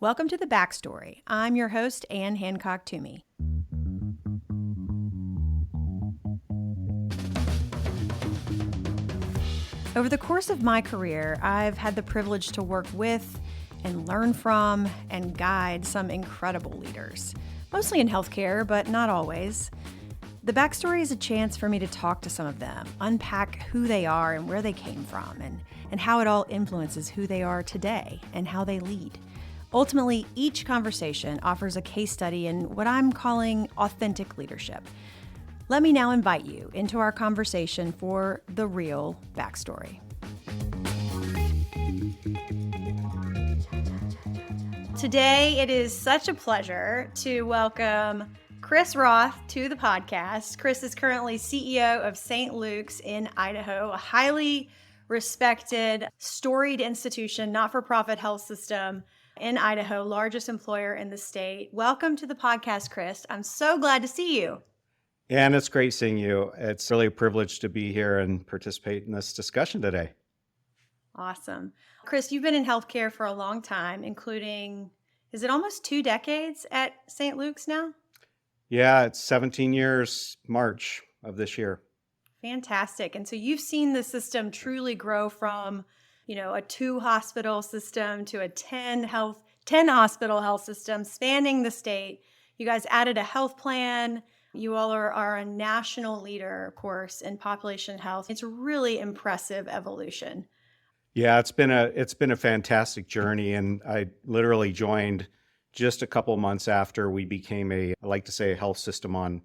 Welcome to The Backstory. I'm your host, Anne Hancock Toomey. Over the course of my career, I've had the privilege to work with and learn from and guide some incredible leaders, mostly in healthcare, but not always. The Backstory is a chance for me to talk to some of them, unpack who they are and where they came from, and how it all influences who they are today and how they lead. Ultimately, each conversation offers a case study in what I'm calling authentic leadership. Let me now invite you into our conversation for the real backstory. Today, it is such a pleasure to welcome Chris Roth to the podcast. Chris is currently CEO of St. Luke's in Idaho, a highly respected, storied institution, not-for-profit health system in Idaho, largest employer in the state. Welcome to the podcast, Chris. I'm so glad to see you. And it's great seeing you. It's really a privilege to be here and participate in this discussion today. Awesome. Chris, you've been in healthcare for a long time, including, is it almost 2 decades at St. Luke's now? Yeah, it's 17 years, March of this year. Fantastic. And so you've seen the system truly grow from, a 2-hospital system to a 10 hospital health system spanning the state. You guys added a health plan. You all are a national leader, of course, in population health. It's a really impressive evolution. Yeah, it's been a fantastic journey, and I literally joined just a couple months after we became I like to say, a health system on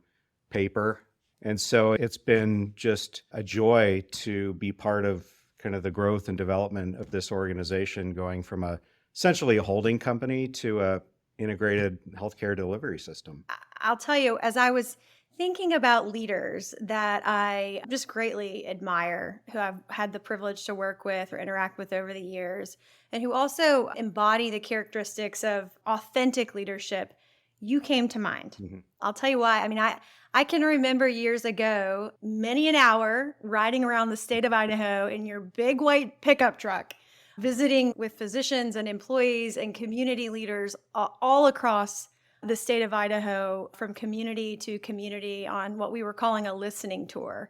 paper. And so it's been just a joy to be part of kind of the growth and development of this organization, going from essentially a holding company to a integrated healthcare delivery system. I'll tell you, as I was thinking about leaders that I just greatly admire, who I've had the privilege to work with or interact with over the years, and who also embody the characteristics of authentic leadership, you came to mind. Mm-hmm. I'll tell you why. I can remember years ago, many an hour riding around the state of Idaho in your big white pickup truck, visiting with physicians and employees and community leaders all across the state of Idaho, from community to community, on what we were calling a listening tour.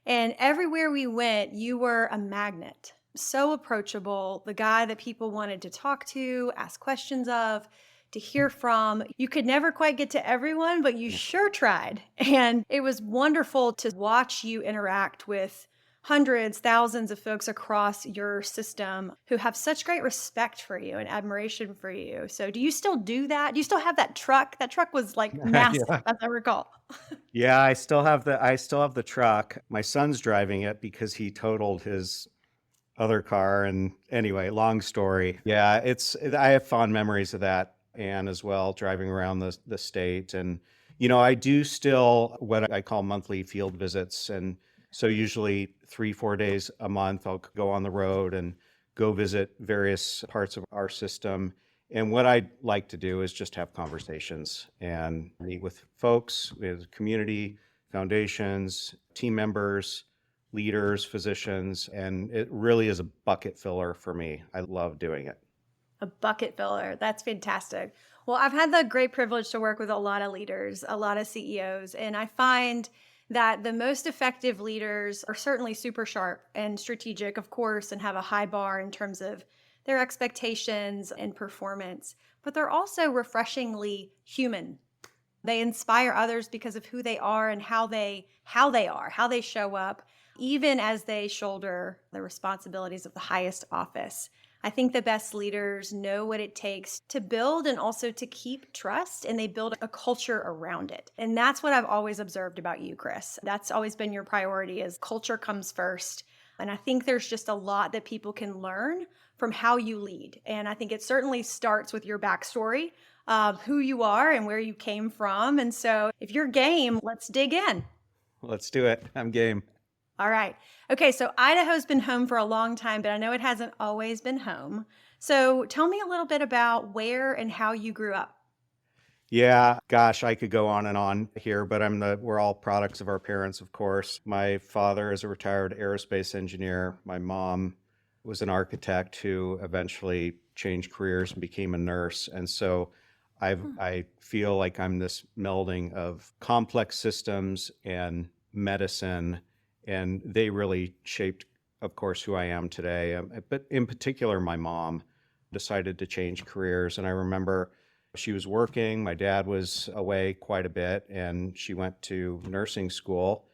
And everywhere we went, you were a magnet, so approachable, the guy that people wanted to talk to, ask questions of, to hear from. You could never quite get to everyone, but you sure tried. And it was wonderful to watch you interact with hundreds, thousands of folks across your system who have such great respect for you and admiration for you. So do you still do that? Do you still have that truck? That truck was like massive, yeah, as I recall. Yeah, I still have the truck. My son's driving it because he totaled his other car. And anyway, long story. Yeah, I have fond memories of that, and as well, driving around the state. And, I do still what I call monthly field visits. And so usually 3-4 days a month, I'll go on the road and go visit various parts of our system. And what I like to do is just have conversations and meet with folks, with community, foundations, team members, leaders, physicians, and it really is a bucket filler for me. I love doing it. A bucket filler. That's fantastic. Well, I've had the great privilege to work with a lot of leaders, a lot of CEOs, and I find that the most effective leaders are certainly super sharp and strategic, of course, and have a high bar in terms of their expectations and performance, but they're also refreshingly human. They inspire others because of who they are and how they show up, even as they shoulder the responsibilities of the highest office. I think the best leaders know what it takes to build and also to keep trust, and they build a culture around it. And that's what I've always observed about you, Chris. That's always been your priority, is culture comes first. And I think there's just a lot that people can learn from how you lead. And I think it certainly starts with your backstory, who you are and where you came from. And so if you're game, let's dig in. Let's do it. I'm game. All right. Okay, so Idaho's been home for a long time, but I know it hasn't always been home. So tell me a little bit about where and how you grew up. Yeah, gosh, I could go on and on here, but we're all products of our parents, of course. My father is a retired aerospace engineer. My mom was an architect who eventually changed careers and became a nurse. And so I feel like I'm this melding of complex systems and medicine, and they really shaped, of course, who I am today. But in particular, my mom decided to change careers. And I remember she was working, my dad was away quite a bit, and she went to nursing school.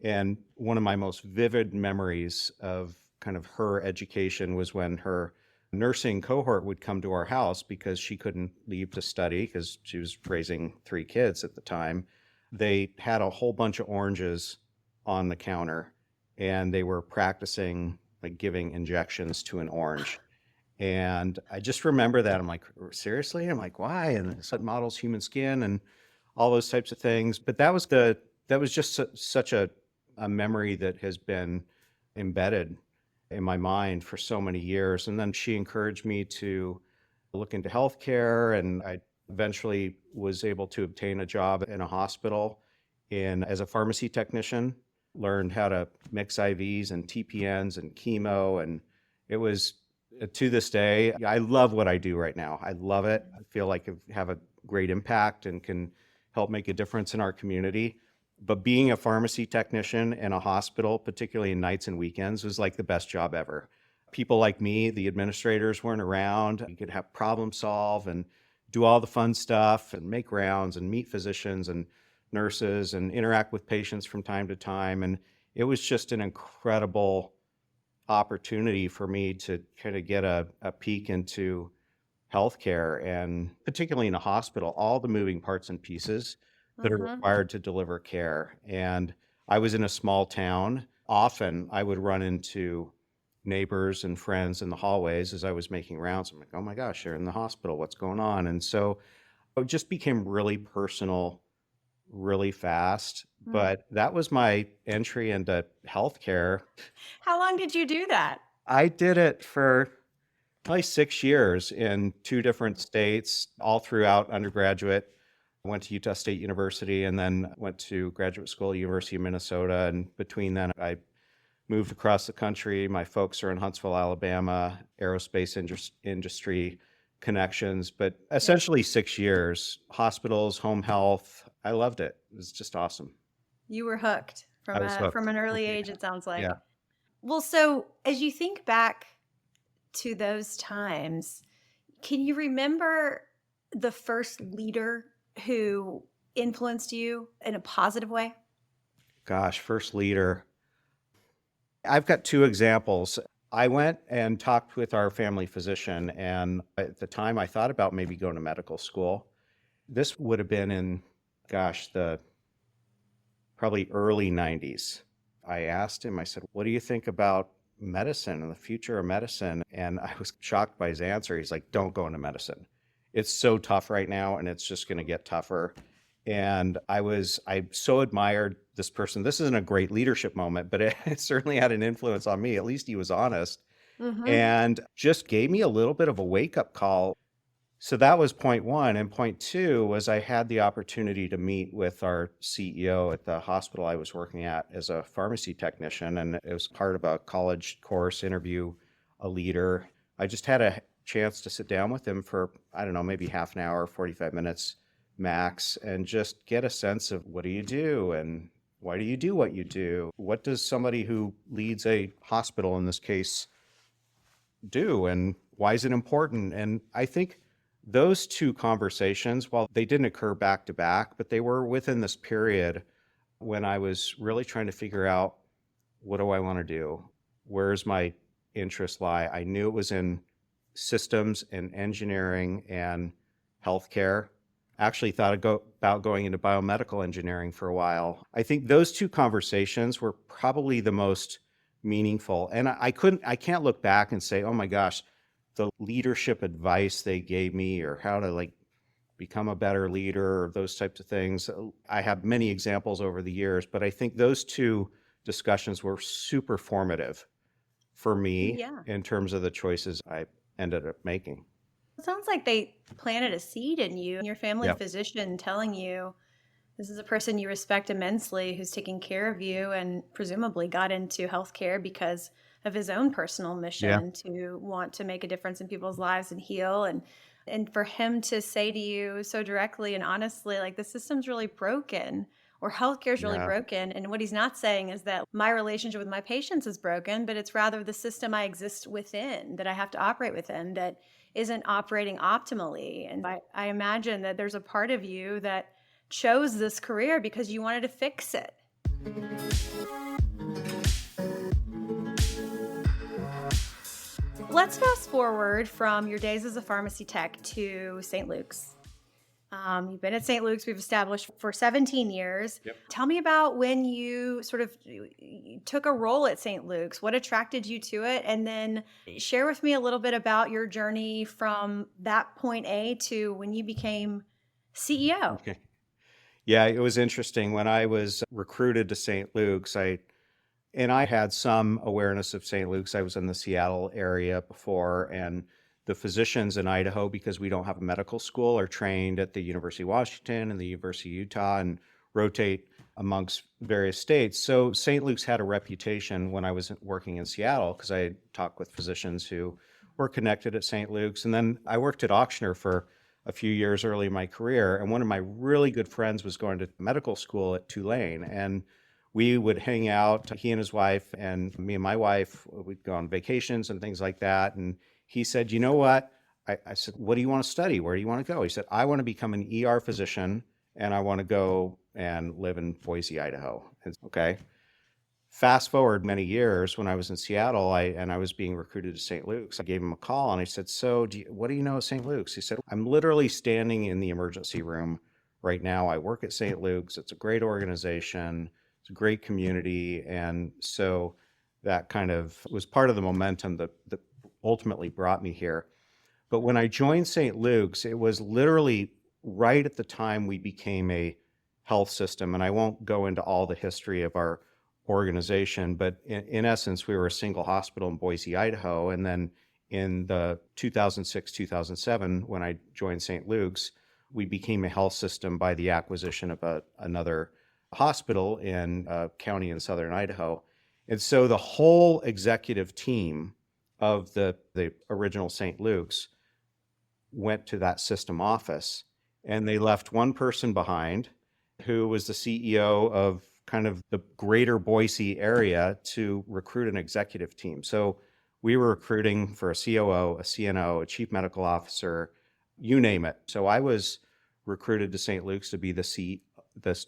And one of my most vivid memories of kind of her education was when her nursing cohort would come to our house because she couldn't leave to study because she was raising 3 kids at the time. They had a whole bunch of oranges on the counter and they were practicing like giving injections to an orange. And I just remember that. I'm like, seriously? I'm like, why? And it models human skin and all those types of things. But that was just such a memory that has been embedded in my mind for so many years. And then she encouraged me to look into healthcare, and I eventually was able to obtain a job in a hospital as a pharmacy technician, learned how to mix IVs and TPNs and chemo. And it was, to this day, I love what I do right now. I love it. I feel like I have a great impact and can help make a difference in our community. But being a pharmacy technician in a hospital, particularly in nights and weekends, was like the best job ever. People like me, the administrators weren't around. You could have problem solve and do all the fun stuff and make rounds and meet physicians and nurses and interact with patients from time to time. And it was just an incredible opportunity for me to kind of get a peek into healthcare, and particularly in a hospital, all the moving parts and pieces that are Mm-hmm. required to deliver care. And I was in a small town. Often I would run into neighbors and friends in the hallways as I was making rounds. I'm like, oh my gosh, they're in the hospital. What's going on? And so it just became really personal really fast. But that was my entry into healthcare. How long did you do that? I did it for probably 6 years in 2 different states, all throughout undergraduate. I went to Utah State University and then went to graduate school at University of Minnesota. And between then, I moved across the country. My folks are in Huntsville, Alabama, aerospace industry connections, but essentially 6 years, hospitals, home health. I loved it. It was just awesome. You were hooked I was hooked. from an early age, it sounds like. Yeah. Well, so as you think back to those times, can you remember the first leader who influenced you in a positive way? Gosh, first leader. I've got 2 examples. I went and talked with our family physician, and at the time I thought about maybe going to medical school. This would have been in, the probably early 90s. I asked him, I said, what do you think about medicine and the future of medicine? And I was shocked by his answer. He's like, don't go into medicine. It's so tough right now, and it's just going to get tougher. And I so admired this person. This isn't a great leadership moment, but it certainly had an influence on me. At least he was honest and just gave me a little bit of a wake-up call. So that was point one. And point two was I had the opportunity to meet with our CEO at the hospital I was working at as a pharmacy technician. And it was part of a college course, interview a leader. I just had a chance to sit down with him for, I don't know, maybe half an hour, 45 minutes max, and just get a sense of what do you do and why do you do what you do? What does somebody who leads a hospital in this case do, and why is it important? And I think those 2 conversations, while they didn't occur back to back, but they were within this period when I was really trying to figure out, what do I want to do? Where's my interest lie? I knew it was in systems and engineering and healthcare. Actually thought about going into biomedical engineering for a while. I think those 2 conversations were probably the most meaningful. And I can't look back and say, oh my gosh, the leadership advice they gave me or how to become a better leader or those types of things. I have many examples over the years, but I think those 2 discussions were super formative for me in terms of the choices I ended up making. It sounds like they planted a seed in you and your family Yep. physician telling you this is a person you respect immensely who's taking care of you and presumably got into healthcare because of his own personal Yeah. mission to want to make a difference in people's lives and heal. And for him to say to you so directly and honestly, like, the system's really broken or healthcare is really Yeah. broken. And what he's not saying is that my relationship with my patients is broken, but it's rather the system I exist within, that I have to operate within, that isn't operating optimally. And I imagine that there's a part of you that chose this career because you wanted to fix it. Let's fast forward from your days as a pharmacy tech to St. Luke's. You've been at St. Luke's, we've established, for 17 years. Yep. Tell me about when you sort of took a role at St. Luke's. What attracted you to it? And then share with me a little bit about your journey from that point A to when you became CEO. Okay. Yeah, it was interesting. When I was recruited to St. Luke's, I had some awareness of St. Luke's. I was in the Seattle area before, and the physicians in Idaho, because we don't have a medical school, are trained at the University of Washington and the University of Utah and rotate amongst various states. So St. Luke's had a reputation when I was working in Seattle, because I talked with physicians who were connected at St. Luke's. And then I worked at Auctioner for a few years early in my career. And one of my really good friends was going to medical school at Tulane. And we would hang out, he and his wife, and me and my wife, we'd go on vacations and things like that. And he said, you know what? I said, what do you want to study? Where do you want to go? He said, I want to become an ER physician, and I want to go and live in Boise, Idaho. And, okay. Fast forward many years, when I was in Seattle, I was being recruited to St. Luke's. I gave him a call and I said, so what do you know of St. Luke's? He said, I'm literally standing in the emergency room right now. I work at St. Luke's. It's a great organization. It's a great community. And so that kind of was part of the momentum that ultimately brought me here. But when I joined St. Luke's, it was literally right at the time we became a health system. And I won't go into all the history of our organization, but in essence, we were a single hospital in Boise, Idaho. And then in the 2006, 2007, when I joined St. Luke's, we became a health system by the acquisition of another hospital in a county in southern Idaho. And so the whole executive team of the original St. Luke's went to that system office, and they left one person behind who was the CEO of kind of the greater Boise area to recruit an executive team. So we were recruiting for a COO, a CNO, a chief medical officer, you name it. So I was recruited to St. Luke's to be the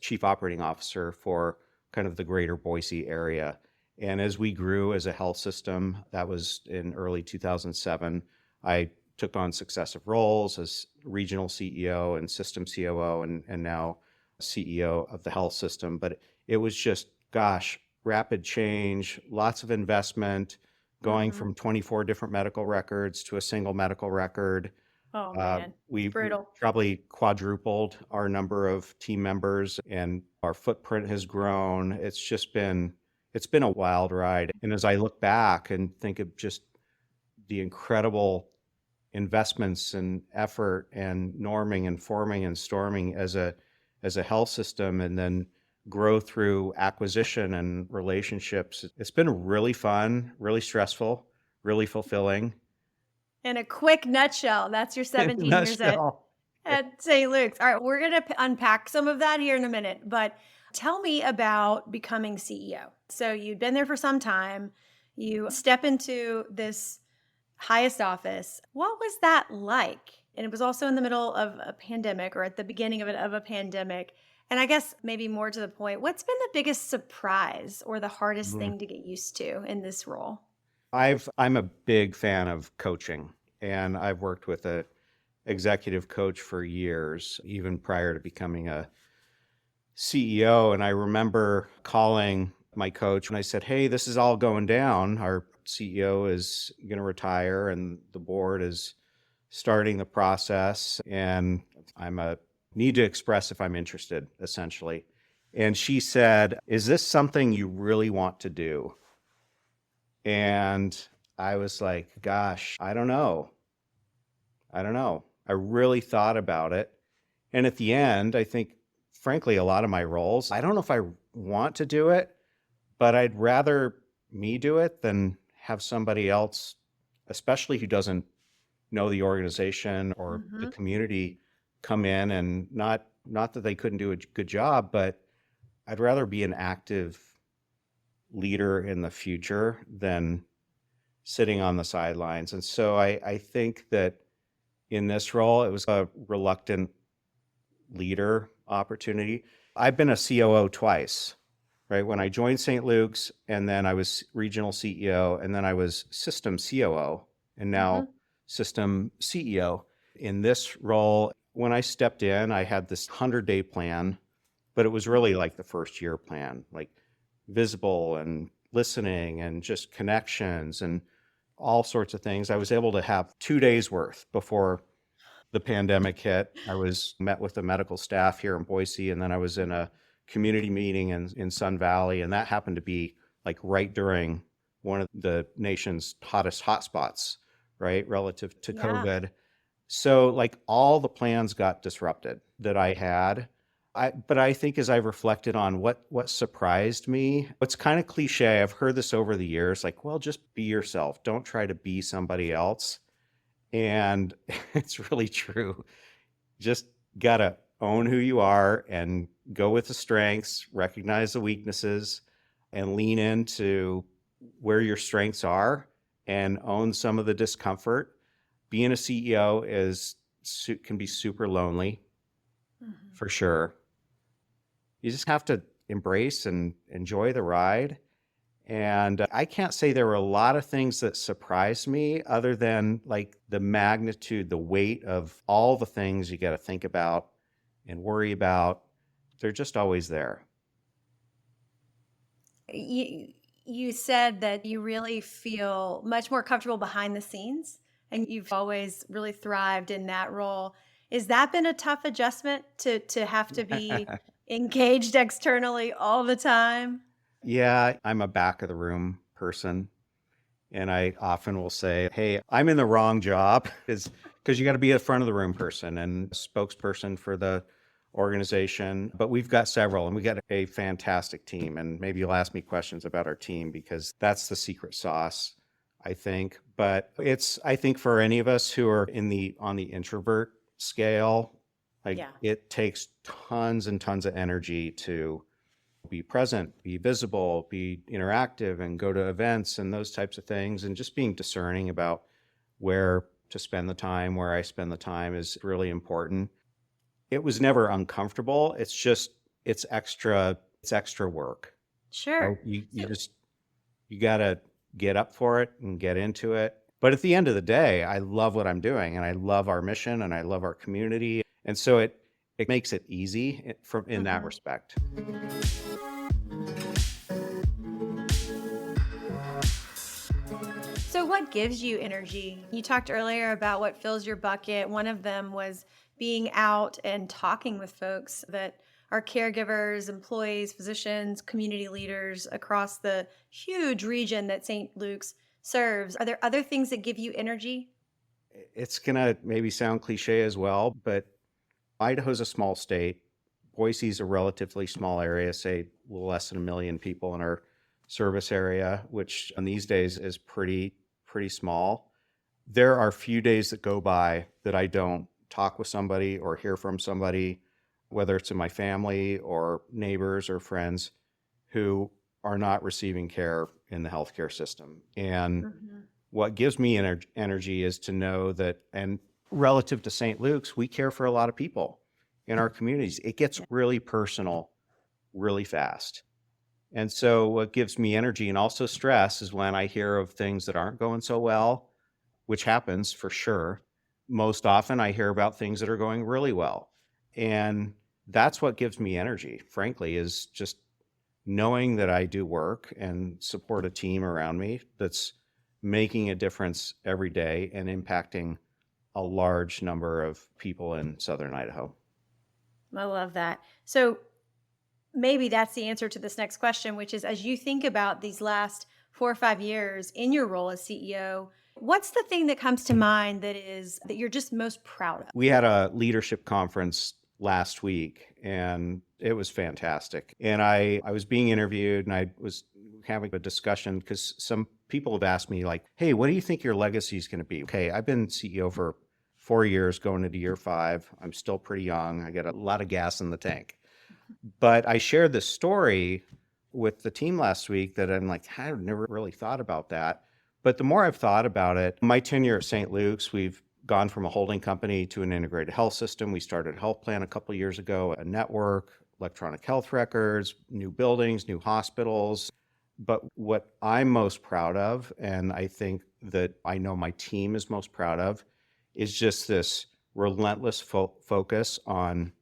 chief operating officer for kind of the greater Boise area. And as we grew as a health system, that was in early 2007, I took on successive roles as regional CEO and system COO and now CEO of the health system. But it was just, gosh, rapid change, lots of investment, going from 24 different medical records to a single medical record. Oh man, We brutal. probably quadrupled our number of team members, and our footprint has grown. It's been a wild ride. And as I look back and think of just the incredible investments and effort and norming and forming and storming as a health system, and then grow through acquisition and relationships, it's been really fun, really stressful, really fulfilling. In a quick nutshell, that's your 17 years Nutshell. at St. Luke's. All right, we're going to unpack some of that here in a minute, but tell me about becoming CEO. So you'd been there for some time. You step into this highest office. What was that like? And it was also in the middle of a pandemic, or at the beginning of a pandemic. And I guess maybe more to the point, what's been the biggest surprise or the hardest thing to get used to in this role? I'm a big fan of coaching, and I've worked with a executive coach for years, even prior to becoming a CEO. And I remember calling my coach and I said, hey, this is all going down. Our CEO is going to retire and the board is starting the process, and need to express if I'm interested, essentially. And she said, is this something you really want to do? And I was like, gosh, I don't know. I really thought about it. And at the end, I think, frankly, a lot of my roles, I don't know if I want to do it, but I'd rather me do it than have somebody else, especially who doesn't know the organization or the Hmm. community, come in, and not that they couldn't do a good job, but I'd rather be an active leader in the future than sitting on the sidelines. And so I think that in this role, it was a reluctant leader opportunity. I've been a COO twice, right? When I joined St. Luke's, and then I was regional CEO, and then I was system COO, and Hmm. now system CEO. In this role, when I stepped in, I had this 100-day plan, but it was really like the first year plan, like visible and listening and just connections and all sorts of things. I was able to have 2 days worth before the pandemic hit. I was met with the medical staff here in Boise, and then I was in a community meeting in Sun Valley, and that happened to be like right during one of the nation's hottest hotspots, right, relative to Yeah. COVID. So like all the plans got disrupted that I had. But I think as I've reflected on what surprised me, it's kind of cliche. I've heard this over the years, like, well, just be yourself. Don't try to be somebody else. And it's really true. Just gotta own who you are and go with the strengths, recognize the weaknesses, and lean into where your strengths are and own some of the discomfort. Being a CEO can be super lonely Hmm. for sure. You just have to embrace and enjoy the ride. And I can't say there were a lot of things that surprised me other than like the magnitude, the weight of all the things you got to think about and worry about. They're just always there. You said that you really feel much more comfortable behind the scenes, and you've always really thrived in that role. Has that been a tough adjustment to have to be engaged externally all the time? Yeah, I'm a back of the room person. And I often will say, hey, I'm in the wrong job is because you got to be a front of the room person and spokesperson for the organization. But we've got several, and we got a fantastic team. And maybe you'll ask me questions about our team because that's the secret sauce, I think. But I think for any of us who are on the introvert scale, like Yeah. it takes tons and tons of energy to be present, be visible, be interactive, and go to events and those types of things. And just being discerning about where to spend the time, where I spend the time is really important. It was never uncomfortable. It's extra work. Right? Sure. So You gotta get up for it and get into it. But at the end of the day, I love what I'm doing, and I love our mission, and I love our community. And so it makes it easy from in that mhm. respect. So what gives you energy? You talked earlier about what fills your bucket. One of them was being out and talking with folks that are caregivers, employees, physicians, community leaders across the huge region that St. Luke's serves. Are there other things that give you energy? It's gonna maybe sound cliche as well, but Idaho's a small state. Boise's a relatively small area, say a little less than 1 million people in our service area, which in these days is pretty small. There are few days that go by that I don't talk with somebody or hear from somebody, whether it's in my family or neighbors or friends who are not receiving care in the healthcare system. And Mhm. what gives me energy is to know that, and relative to St. Luke's, we care for a lot of people in our communities. It gets Yeah. really personal really fast. And so what gives me energy and also stress is when I hear of things that aren't going so well, which happens for sure. Most often I hear about things that are going really well. And that's what gives me energy, frankly, is just knowing that I do work and support a team around me that's making a difference every day and impacting a large number of people in southern Idaho. I love that. So maybe that's the answer to this next question, which is as you think about these last 4 or 5 years in your role as CEO, what's the thing that comes to mind that you're just most proud of? We had a leadership conference last week, and it was fantastic. And I was being interviewed, and I was having a discussion because some people have asked me like, hey, what do you think your legacy is going to be? Okay, I've been CEO for 4 years, going into year 5. I'm still pretty young. I got a lot of gas in the tank. But I shared this story with the team last week that I'm like, I've never really thought about that. But the more I've thought about it, my tenure at St. Luke's, we've gone from a holding company to an integrated health system. We started a health plan a couple of years ago, a network, electronic health records, new buildings, new hospitals. But what I'm most proud of, and I think that I know my team is most proud of, is just this relentless focus on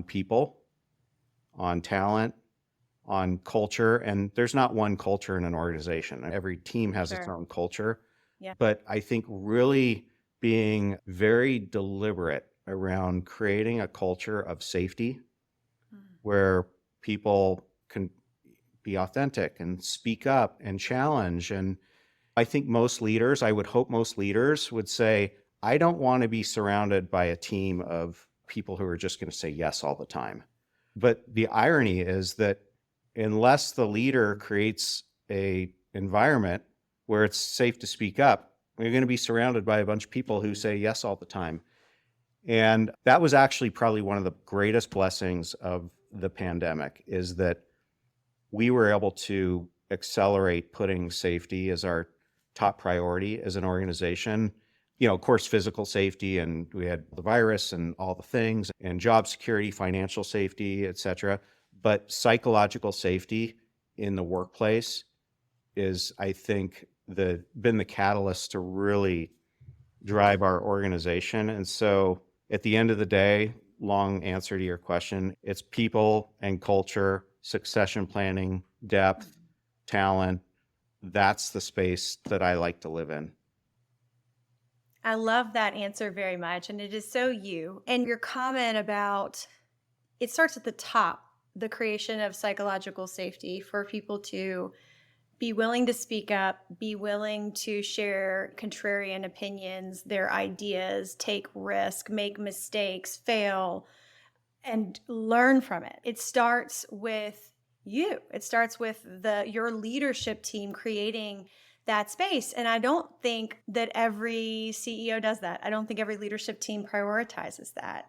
people, on talent, on culture. And there's not one culture in an organization. Every team has its Sure. own culture. Yeah. But I think really being very deliberate around creating a culture of safety where people can be authentic and speak up and challenge. And I think most leaders, I would hope most leaders would say, I don't want to be surrounded by a team of people who are just going to say yes all the time. But the irony is that unless the leader creates a environment where it's safe to speak up, you're going to be surrounded by a bunch of people who say yes all the time. And that was actually probably one of the greatest blessings of the pandemic, is that we were able to accelerate putting safety as our top priority as an organization. You know, of course, physical safety, and we had the virus and all the things, and job security, financial safety, et cetera. But psychological safety in the workplace is, I think, been the catalyst to really drive our organization. And so at the end of the day, long answer to your question, it's people and culture, succession planning, depth, talent. That's the space that I like to live in. I love that answer very much. And it is so you. And your comment about it starts at the top, the creation of psychological safety for people to be willing to speak up, be willing to share contrarian opinions, their ideas, take risk, make mistakes, fail, and learn from it. It starts with you. It starts with your leadership team creating that space. And I don't think that every CEO does that. I don't think every leadership team prioritizes that.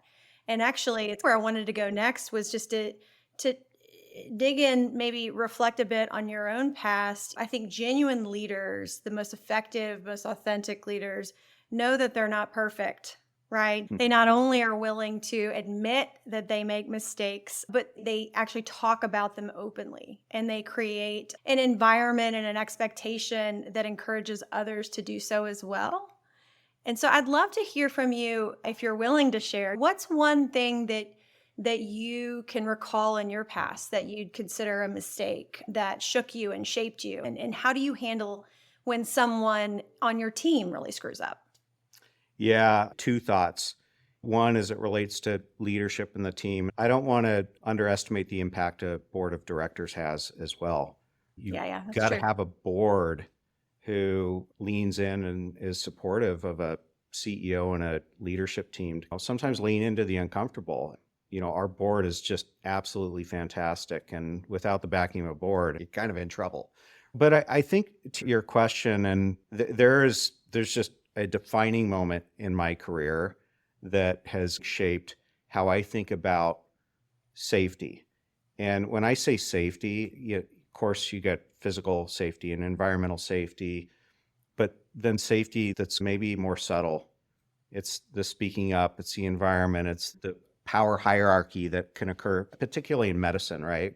And actually, it's where I wanted to go next, was just to dig in, maybe reflect a bit on your own past. I think genuine leaders, the most effective, most authentic leaders, know that they're not perfect, right? They not only are willing to admit that they make mistakes, but they actually talk about them openly, and they create an environment and an expectation that encourages others to do so as well. And so I'd love to hear from you, if you're willing to share, what's one thing that you can recall in your past that you'd consider a mistake that shook you and shaped you? And how do you handle when someone on your team really screws up? Yeah, 2 thoughts. One, as it relates to leadership in the team, I don't want to underestimate the impact a board of directors has as well. You've Yeah, that's got to true. have a board who leans in and is supportive of a CEO and a leadership team. Sometimes lean into the uncomfortable. You know, our board is just absolutely fantastic. And without the backing of a board, you're kind of in trouble. But I think to your question, and there's just a defining moment in my career that has shaped how I think about safety. And when I say safety, of course, you get physical safety and environmental safety, but then safety that's maybe more subtle. It's the speaking up, it's the environment, it's the power hierarchy that can occur, particularly in medicine, right?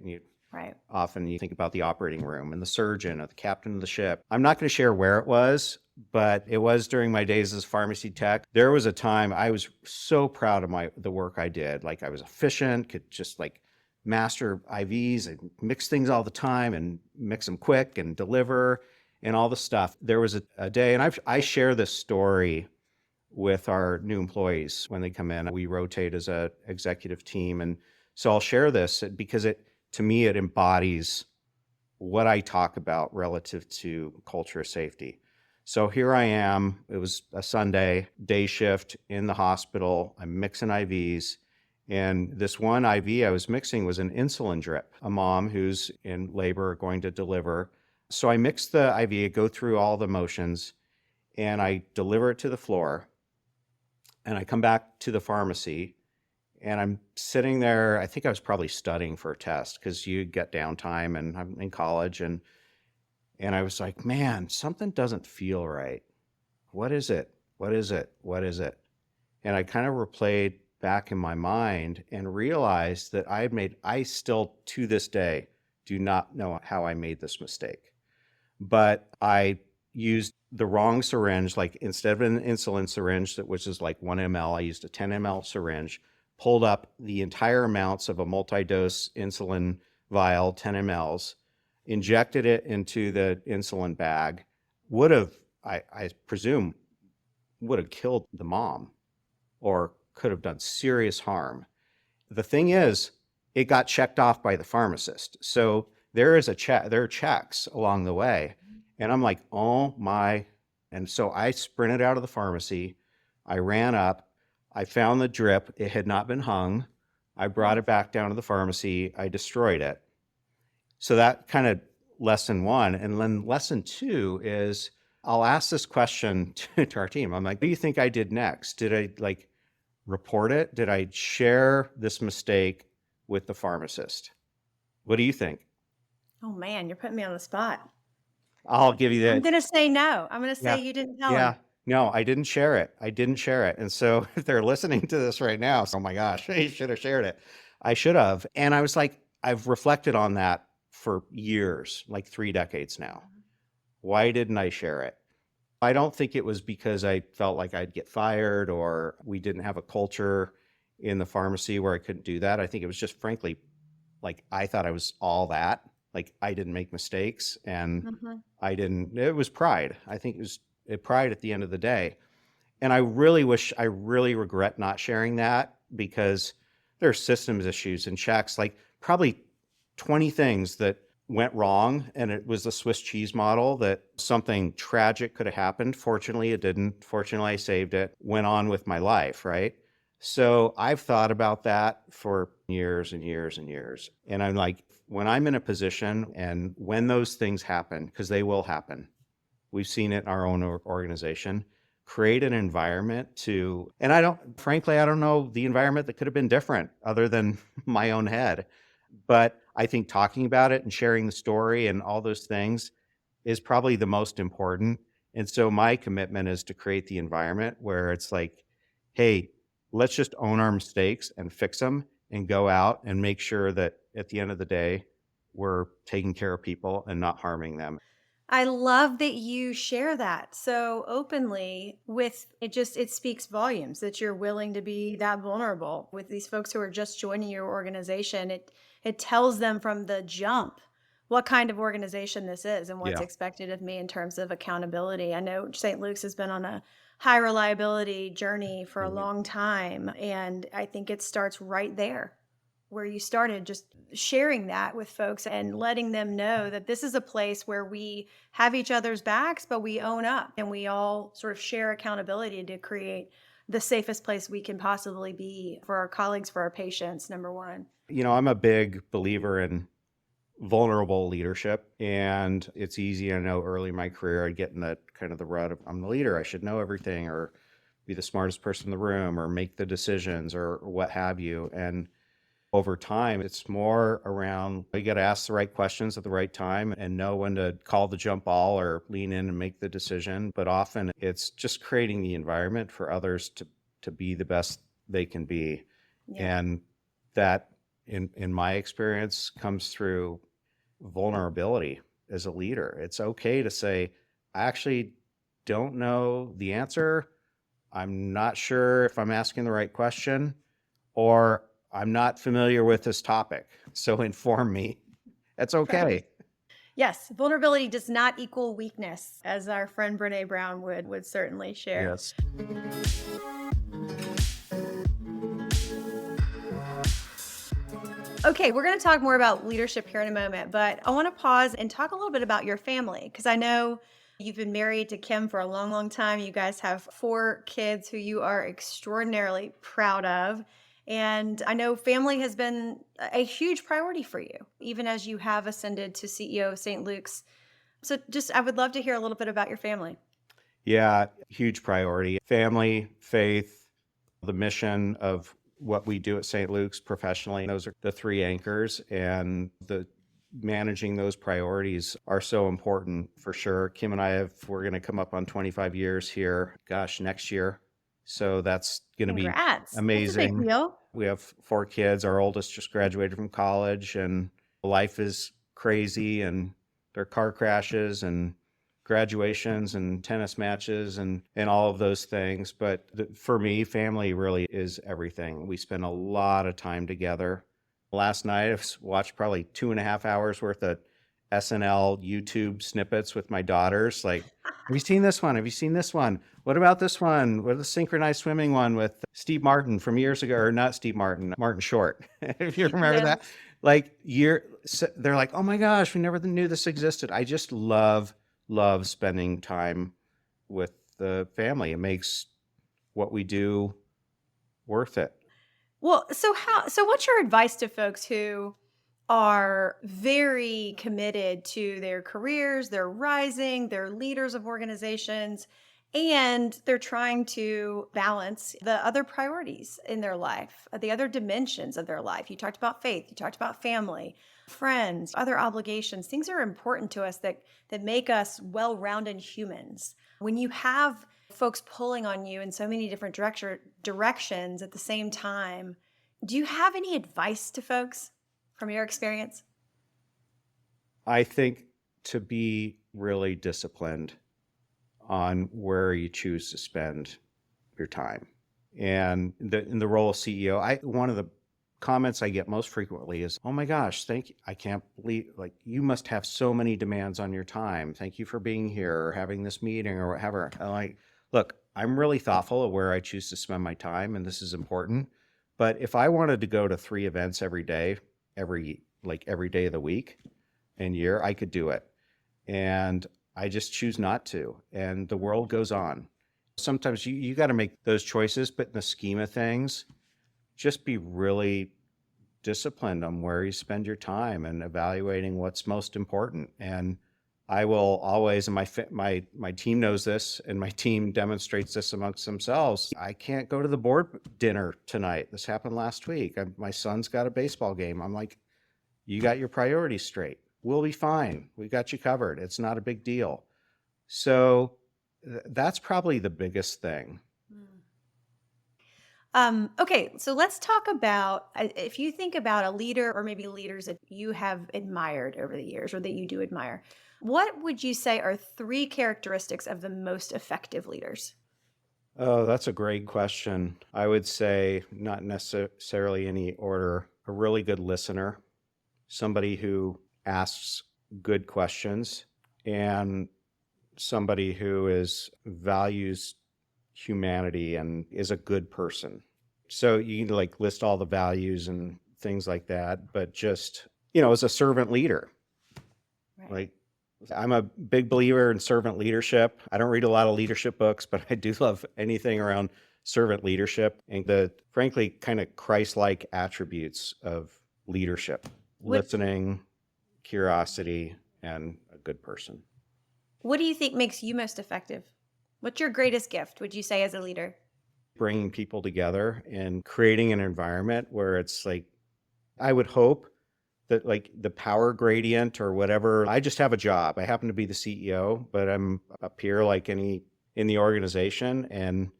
Right. Often you think about the operating room and the surgeon or the captain of the ship. I'm not going to share where it was, but it was during my days as pharmacy tech. There was a time I was so proud of the work I did. Like, I was efficient, could just like master IVs and mix things all the time and mix them quick and deliver and all the stuff. There was a day, and I share this story with our new employees when they come in. We rotate as a executive team. And so I'll share this because to me, it embodies what I talk about relative to culture of safety. So here I am. It was a Sunday, day shift in the hospital. I'm mixing IVs. And this one IV I was mixing was an insulin drip, a mom who's in labor going to deliver. So I mix the IV, go through all the motions, and I deliver it to the floor. And I come back to the pharmacy and I'm sitting there. I think I was probably studying for a test because you get downtime and I'm in college. And I was like, man, something doesn't feel right. What is it? What is it? What is it? And I kind of replayed back in my mind and realized that I still to this day do not know how I made this mistake. But I used the wrong syringe. Like instead of an insulin syringe, which is like 1 ml, I used a 10 ml syringe, pulled up the entire amounts of a multi-dose insulin vial, 10 mLs, injected it into the insulin bag, would have, I presume, would have killed the mom or could have done serious harm. The thing is, it got checked off by the pharmacist. So there are checks along the way. And I'm like, oh my. And so I sprinted out of the pharmacy. I ran up. I found the drip. It had not been hung. I brought it back down to the pharmacy. I destroyed it. So that kind of lesson one. And then lesson two is I'll ask this question to our team. I'm like, what do you think I did next? Did I report it? Did I share this mistake with the pharmacist? What do you think? Oh man, you're putting me on the spot. I'll give you I'm that. going to say no. I'm going to say Yeah. you didn't tell Yeah. him. No, I didn't share it. I didn't share it. And so if they're listening to this right now, oh my gosh, you should have shared it. I should have. And I was like, I've reflected on that for years, like 3 decades now. Why didn't I share it? I don't think it was because I felt like I'd get fired or we didn't have a culture in the pharmacy where I couldn't do that. I think it was just frankly, like I thought I was all that. Like I didn't make mistakes and it was pride. I think it was pride at the end of the day. And I really regret not sharing that because there are systems issues and checks, like probably 20 things that went wrong. And it was the Swiss cheese model that something tragic could have happened. Fortunately, it didn't. Fortunately, I saved it, went on with my life, right? So I've thought about that for years and years and years. And I'm like, when I'm in a position and when those things happen, because they will happen, we've seen it in our own organization, create an environment and frankly, I don't know the environment that could have been different other than my own head. But I think talking about it and sharing the story and all those things is probably the most important. And so my commitment is to create the environment where it's like, hey, let's just own our mistakes and fix them and go out and make sure that at the end of the day, we're taking care of people and not harming them. I love that you share that so openly with it speaks volumes that you're willing to be that vulnerable with these folks who are just joining your organization. It tells them from the jump what kind of organization this is and what's Yeah. expected of me in terms of accountability. I know St. Luke's has been on a high reliability journey for a Mhm. long time, and I think it starts right there where you started, just sharing that with folks and letting them know that this is a place where we have each other's backs, but we own up and we all sort of share accountability to create the safest place we can possibly be for our colleagues, for our patients, number one. I'm a big believer in vulnerable leadership, and it's easy. I know early in my career, I'd get in that kind of the rut of I'm the leader, I should know everything, or be the smartest person in the room, or make the decisions, or what have you. And over time, it's more around you got to ask the right questions at the right time and know when to call the jump ball or lean in and make the decision. But often it's just creating the environment for others to be the best they can be. Yeah. And that, in my experience, comes through vulnerability as a leader. It's okay to say, I actually don't know the answer. I'm not sure if I'm asking the right question, or I'm not familiar with this topic, so inform me. That's okay. Right. Yes, vulnerability does not equal weakness, as our friend Brene Brown would certainly share. Yes. Okay, we're going to talk more about leadership here in a moment, but I want to pause and talk a little bit about your family because I know you've been married to Kim for a long, long time. You guys have 4 kids who you are extraordinarily proud of. And I know family has been a huge priority for you, even as you have ascended to CEO of St. Luke's. So just, I would love to hear a little bit about your family. Yeah, huge priority. Family, faith, the mission of what we do at St. Luke's professionally. Those are the three anchors, and the managing those priorities are so important for sure. Kim and we're going to come up on 25 years here, gosh, next year. So that's going to be Congrats. That's a big amazing. deal. We have 4 kids. Our oldest just graduated from college, and life is crazy, and there are car crashes and graduations and tennis matches and all of those things. But for me, family really is everything. We spend a lot of time together. Last night, I watched probably 2.5 hours worth of SNL YouTube snippets with my daughters. Like, have you seen this one? Have you seen this one? What about this one? What the synchronized swimming one with Steve Martin from years ago, or not Steve Martin, Martin Short? If you remember Yeah. that, they're like, oh my gosh, we never knew this existed. I just love spending time with the family. It makes what we do worth it. Well, so what's your advice to folks who are very committed to their careers, they're rising, they're leaders of organizations, and they're trying to balance the other priorities in their life, the other dimensions of their life? You talked about faith, you talked about family, friends, other obligations. Things are important to us that make us well-rounded humans. When you have folks pulling on you in so many different directions at the same time, do you have any advice to folks from your experience? I think to be really disciplined on where you choose to spend your time. And in the role of CEO, one of the comments I get most frequently is, "Oh my gosh, thank you. I can't believe, like, you must have so many demands on your time. Thank you for being here or having this meeting or whatever." I'm like, look, I'm really thoughtful of where I choose to spend my time, and this is important. But if I wanted to go to 3 events every day, every day of the week and year, I could do it. And I just choose not to. And the world goes on. Sometimes you got to make those choices, but in the scheme of things, just be really disciplined on where you spend your time and evaluating what's most important. And I will always, and my team knows this, and my team demonstrates this amongst themselves. I can't go to the board dinner tonight. This happened last week. My son's got a baseball game. I'm like, you got your priorities straight. We'll be fine. We got you covered. It's not a big deal. So that's probably the biggest thing. Okay, so let's talk about if you think about a leader or maybe leaders that you have admired over the years or that you do admire, what would you say are 3 characteristics of the most effective leaders? Oh, that's a great question. I would say, not necessarily any order, a really good listener, somebody who asks good questions, and somebody who values humanity and is a good person. So you can like list all the values and things like that, but just, as a servant leader, Right. like, I'm a big believer in servant leadership. I don't read a lot of leadership books, but I do love anything around servant leadership and the, frankly, kind of Christ-like attributes of leadership: What listening, curiosity, and a good person. What do you think makes you most effective? What's your greatest gift, would you say, as a leader? Bringing people together and creating an environment where it's like, I would hope that like the power gradient or whatever, I just have a job. I happen to be the CEO, but I'm up here like any in the organization, and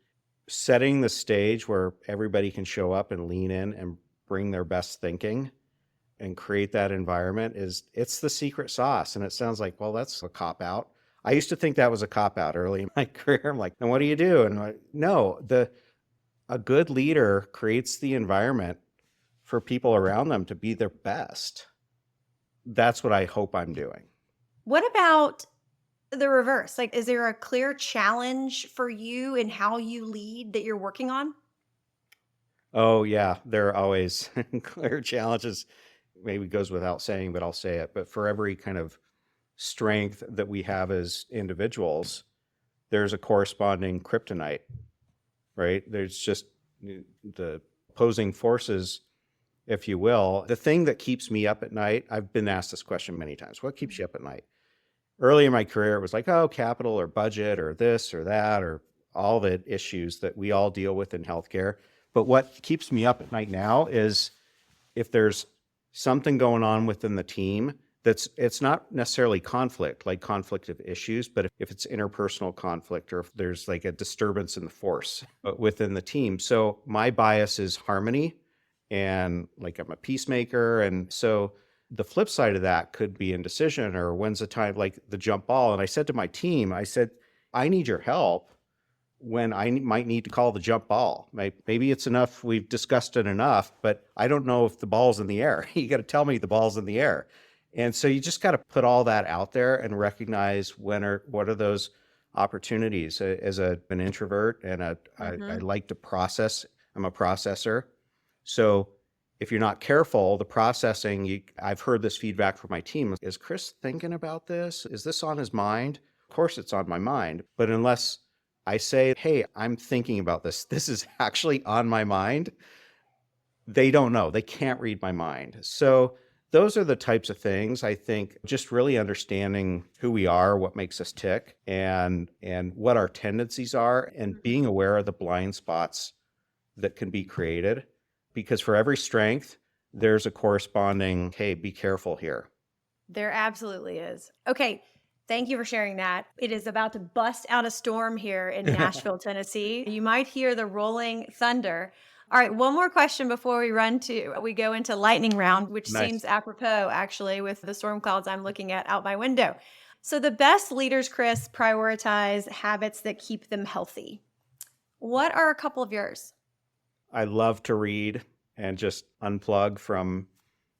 setting the stage where everybody can show up and lean in and bring their best thinking and create that environment it's the secret sauce. And it sounds like, well, that's a cop out. I used to think that was a cop out early in my career. I'm like, and what do you do? And I'm like, no, a good leader creates the environment for people around them to be their best. That's what I hope I'm doing. What about the reverse? Like, is there a clear challenge for you in how you lead that you're working on? Oh yeah, there are always clear challenges. Maybe it goes without saying, but I'll say it. But for every kind of strength that we have as individuals, there's a corresponding kryptonite, right? There's just the opposing forces, if you will. The thing that keeps me up at night, I've been asked this question many times. What keeps you up at night? Early in my career, it was like, oh, capital or budget or this or that, or all the issues that we all deal with in healthcare. But what keeps me up at night now is if there's something going on within the team it's not necessarily conflict, like conflict of issues, but if it's interpersonal conflict or if there's like a disturbance in the force within the team. So my bias is harmony, and like I'm a peacemaker. And so the flip side of that could be indecision, or when's the time, like the jump ball. And I said to my team, I said, I need your help when I might need to call the jump ball. Maybe it's enough, we've discussed it enough, but I don't know if the ball's in the air. You got to tell me the ball's in the air. And so you just got to put all that out there and recognize what are those opportunities. As an introvert, and I like to process. I'm a processor. So if you're not careful, the processing, I've heard this feedback from my team. Is Chris thinking about this? Is this on his mind? Of course it's on my mind. But unless I say, hey, I'm thinking about this, this is actually on my mind, they don't know. They can't read my mind. So those are the types of things, I think, just really understanding who we are, what makes us tick, and what our tendencies are, and being aware of the blind spots that can be created. Because for every strength, there's a corresponding, hey, be careful here. There absolutely is. Okay. Thank you for sharing that. It is about to bust out a storm here in Nashville, Tennessee. You might hear the rolling thunder. All right, one more question before we go into lightning round, which Nice. seems apropos actually with the storm clouds I'm looking at out my window. So the best leaders, Chris, prioritize habits that keep them healthy. What are a couple of yours? I love to read and just unplug from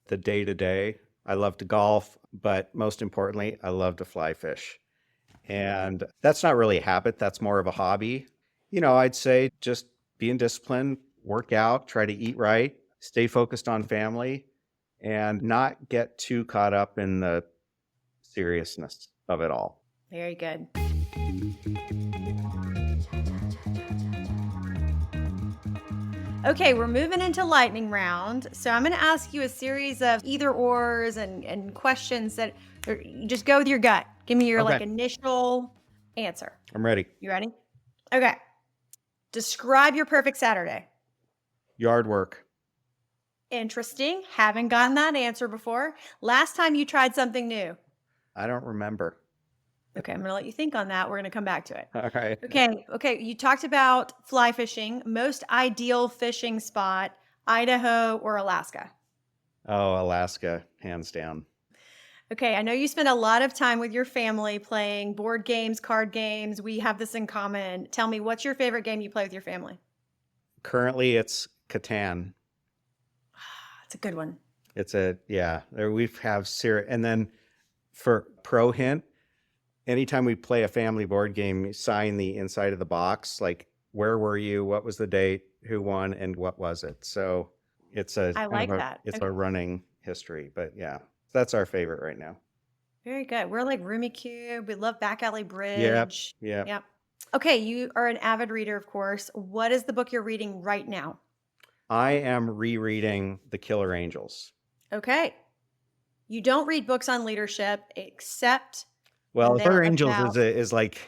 the day to day. I love to golf, but most importantly, I love to fly fish. And that's not really a habit. That's more of a hobby. I'd say just being disciplined, work out, try to eat right, stay focused on family, and not get too caught up in the seriousness of it all. Very good. Okay, we're moving into lightning round. So I'm going to ask you a series of either ors and questions that you just go with your gut. Give me your initial answer. I'm ready. You ready? Okay. Describe your perfect Saturday. Yard work. Interesting. Haven't gotten that answer before. Last time you tried something new. I don't remember. Okay, I'm going to let you think on that. We're going to come back to it. All right. Okay. You talked about fly fishing. Most ideal fishing spot, Idaho or Alaska? Oh, Alaska, hands down. Okay, I know you spend a lot of time with your family playing board games, card games. We have this in common. Tell me, what's your favorite game you play with your family? Currently, it's Catan. It's a good one. We have serious. And then for pro hint, anytime we play a family board game, you sign the inside of the box, like where were you, what was the date, who won, and what was it. So I like that. It's a running history, but yeah, that's our favorite right now. Very good. We're like Roomy Cube. We love Back Alley Bridge. Yep. Okay, you are an avid reader, of course. What is the book you're reading right now? I am rereading The Killer Angels. Okay. You don't read books on leadership except... Well, The Killer Angels is like,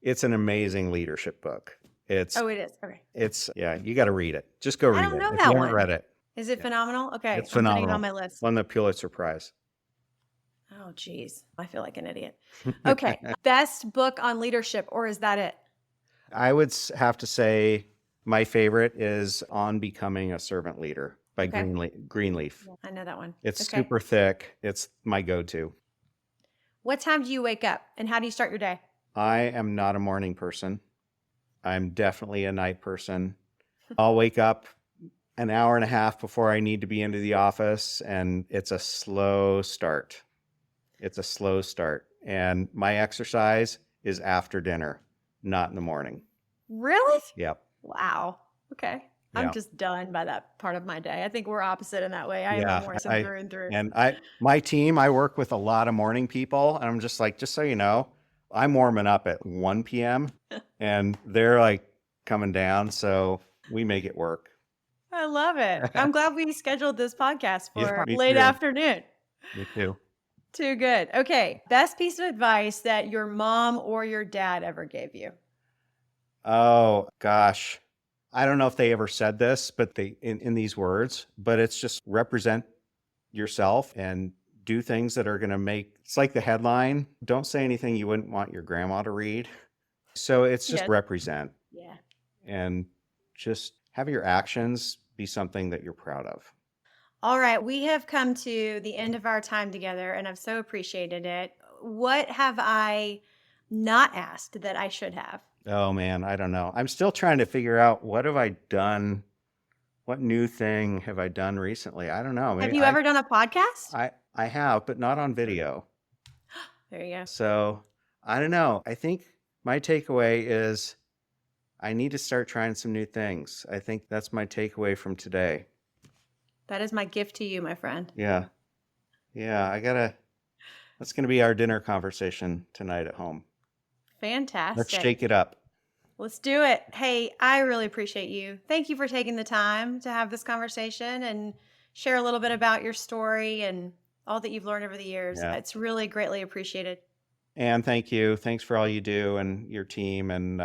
it's an amazing leadership book. It is. Okay. You got to read it. Just go read it. I don't know if that you one. haven't read it. Is it phenomenal? Okay. It's phenomenal. Putting it on my list. Won the Pulitzer Prize. Oh, geez. I feel like an idiot. Okay. Best book on leadership, or is that it? I would have to say my favorite is On Becoming a Servant Leader by Greenleaf. I know that one. It's super thick. It's my go-to. What time do you wake up and how do you start your day? I am not a morning person. I'm definitely a night person. I'll wake up an hour and a half before I need to be into the office, and it's a slow start. And my exercise is after dinner, not in the morning. Really? Yep. Wow. Okay. I'm just done by that part of my day. I think we're opposite in that way. I am a morning through and through. And my team, I work with a lot of morning people, and I'm just like, just so you know, I'm warming up at 1 p.m. and they're like coming down, so we make it work. I love it. I'm glad we scheduled this podcast Yeah, for me late too. afternoon. Me too. Too good. Okay. Best piece of advice that your mom or your dad ever gave you? Oh gosh. I don't know if they ever said this, but they in these words, but it's just represent yourself and do things that are going to make it's like the headline. Don't say anything you wouldn't want your grandma to read. So it's just Yes. represent Yeah. and just have your actions be something that you're proud of. All right. We have come to the end of our time together, and I've so appreciated it. What have I not asked that I should have? Oh man, I don't know. I'm still trying to figure out what have I done? What new thing have I done recently? I don't know. Have Maybe you ever done a podcast? I have, but not on video. There you go. So I don't know. I think my takeaway is I need to start trying some new things. I think that's my takeaway from today. That is my gift to you, my friend. Yeah. Yeah. That's going to be our dinner conversation tonight at home. Fantastic. Let's shake it up. Let's do it. Hey, I really appreciate you. Thank you for taking the time to have this conversation and share a little bit about your story and all that you've learned over the years. Yeah. It's really greatly appreciated. And thank you. Thanks for all you do and your team. And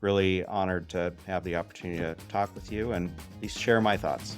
really honored to have the opportunity to talk with you and at least share my thoughts.